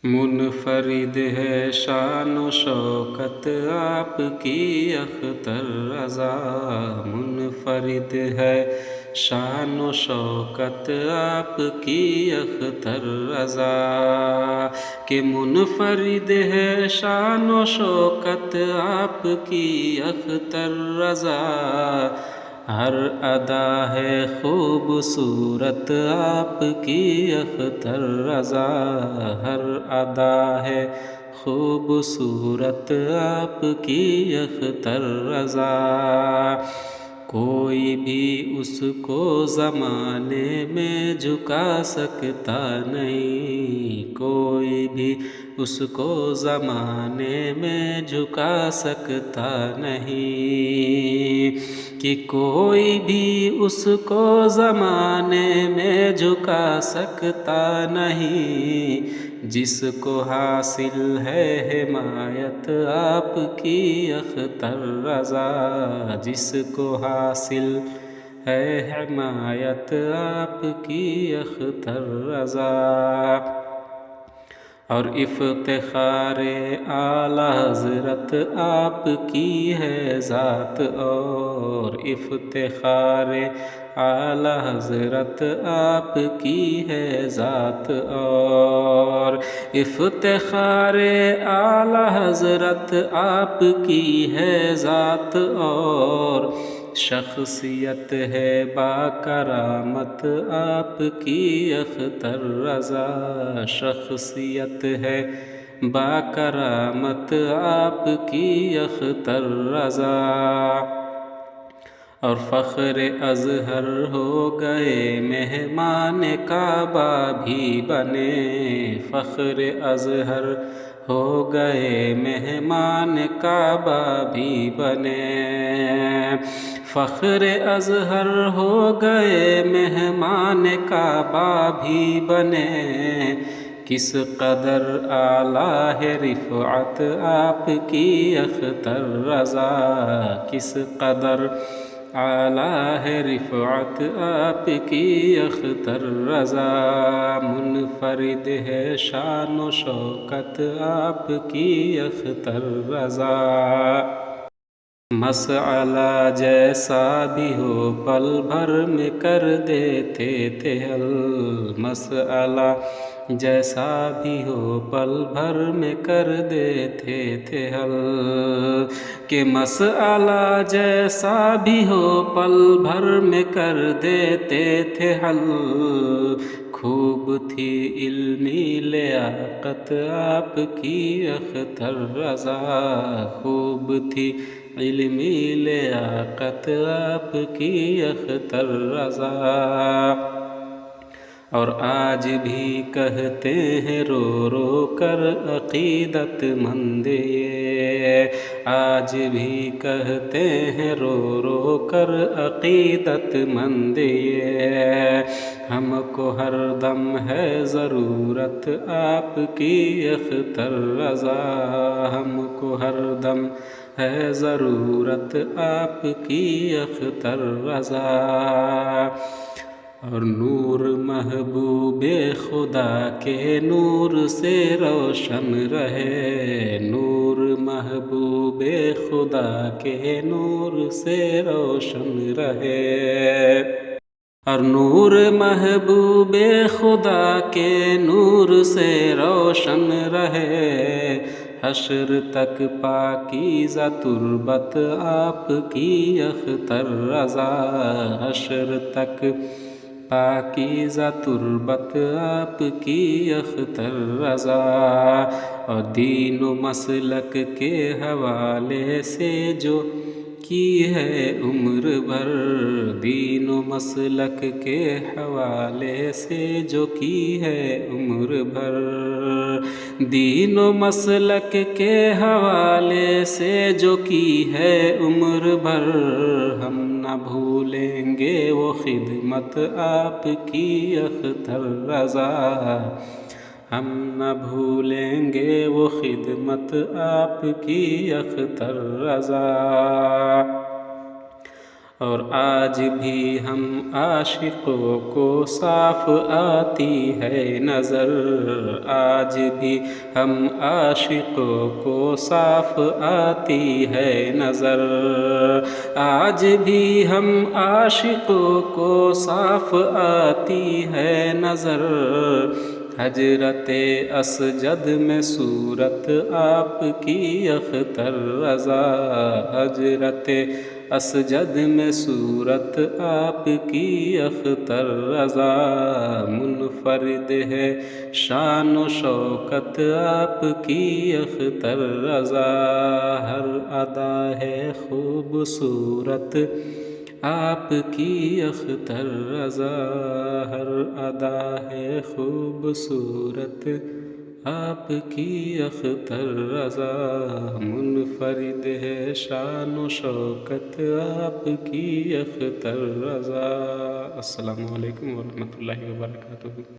منفرد ہے شان و شوکت آپ کی اختر رضا، منفرد ہے شان و شوکت آپ کی اختر رضا، کہ منفرد ہے شان و شوکت آپ کی اختر رضا، ہر ادا ہے خوبصورت آپ کی اختر رضا، ہر ادا ہے خوبصورت آپ کی اختر رضا، کوئی بھی اس کو زمانے میں جھکا سکتا نہیں، کوئی بھی اس کو زمانے میں جھکا سکتا نہیں، کہ کوئی بھی اس کو زمانے میں جھکا سکتا نہیں، جس کو حاصل ہے حمایت آپ کی اختر رضا، جس کو حاصل ہے حمایت آپ کی اختر رضا، اور افتخار اعلی حضرت آپ کی ہے ذات، اور افتخار اعلی حضرت آپ کی ہے ذات، اور افتخار اعلی حضرت آپ کی ہے ذات، اور شخصیت ہے با کرامت آپ کی اختر رضا، شخصیت ہے با کرامت آپ کی اختر رضا، اور فخر اظہر ہو گئے مہمان کعبہ بھی بنے، فخر اظہر ہو گئے مہمان کعبہ بھی بنے، فخر اظہر ہو گئے مہمان کعبہ بھی بنے، کس قدر اعلیٰ ہے رفعت آپ کی اختر رضا، کس قدر اعلیٰ ہے رفعت آپ کی اختر رضا، منفرد ہے شان و شوکت آپ کی اختر رضا، مسئلہ جیسا بھی ہو پل بھر میں کر دیتے تھے حل، مسئلہ جیسا بھی ہو پل بھر میں کر دیتے تھے حل، کہ مسئلہ جیسا بھی ہو پل بھر میں کر دیتے تھے حل، خوب تھی علمی لیاقت آپ کی اختر رضا، خوب تھی علمی لیاقت آپ کی اختر رضا، اور آج بھی کہتے ہیں رو رو کر عقیدت مند یہ، آج بھی کہتے ہیں رو رو کر عقیدت مند یہ، ہم کو ہر دم ہے ضرورت آپ کی اختر رضا، ہم کو ہر دم ہے ضرورت آپ کی اختر رضا، اور نور محبوب خدا کے نور سے روشن رہے، نور محبوب خدا کے نور سے روشن رہے، اور نور محبوب خدا کے نور سے روشن رہے، حشر تک پاکیزہ تربت آپ کی اختر رضا، حشر تک پاکیزہ تربت آپ کی اختر رضا، اور دین و مسلک کے حوالے سے جو کی ہے عمر بھر، دین و مسلک کے حوالے سے جو کی ہے عمر بھر، دین و مسلک کے حوالے سے جو کی ہے عمر بھر، ہم نہ بھولیں گے وہ خدمت آپ کی اختر رضا، ہم نہ بھولیں گے وہ خدمت آپ کی اختر رضا، اور آج بھی ہم عاشقوں کو صاف آتی ہے نظر، آج بھی ہم عاشقوں کو صاف آتی ہے نظر، آج بھی ہم عاشقوں کو صاف آتی ہے نظر، حضرت اسجد میں صورت آپ کی اختر رضا، حضرت اسجد میں صورت آپ کی اختر رضا، منفرد ہے شان و شوکت آپ کی اختر رضا، ہر ادا ہے خوبصورت آپ کی اختر رضا، ہر ادا ہے خوبصورت آپ کی اختر رضا، منفرد ہے شان و شوکت آپ کی اختر رضا۔ السلام علیکم ورحمۃ اللہ وبرکاتہ۔